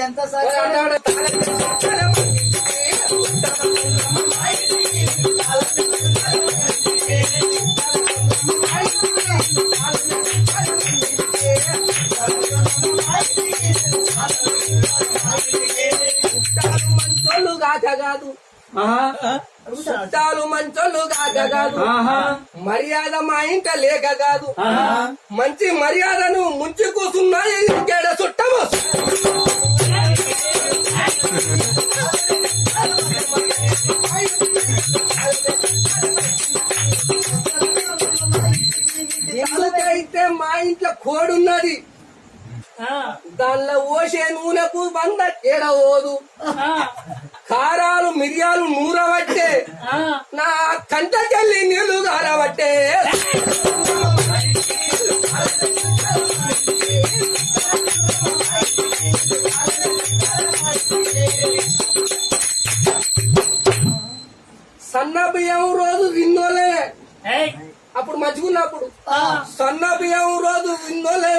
ఎంత సరే మంచోళ్ళు కాక కాదు చుట్టాలు మంచోళ్ళు కాక కాదు మర్యాద మా ఇంట లేక కాదు మంచి మర్యాదను ముంచి కూసున్నాయి ఇంకేడ చుట్టము ఎందుకైతే మా ఇంట్లో కోడున్నది దానిలో ఓసే నూనెకు 100 ఏడవోదు కారాలు మిరియాలు నూరబట్టే నా కంటకెళ్ళి నీళ్లు గారబట్టే సన్న బియ్యం రోజు విన్నోలే అప్పుడు మంచుకున్నప్పుడు సన్న బియ్యం రోజు విన్నోలే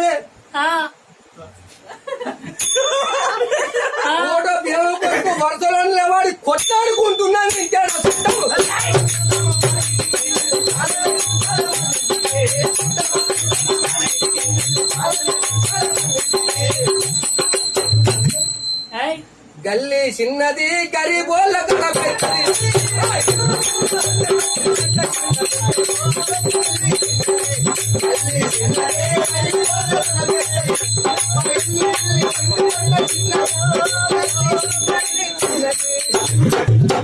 బియ్యం కొరకు వరుసలో నిలబడి కొట్టాడుకుంటున్నాను ఇంకేడ చుట్టము గల్లీ చిన్నది గరీబోళ్ళ కథ పెద్దది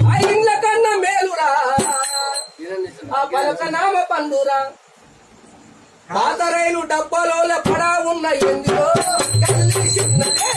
ఆ ఇండ్ల కన్నా మేలురా ఆ పలక నామ పండురా పాత రైలు డబ్బాలో పడా ఉన్న ఎందులో గల్లీ చిన్నదే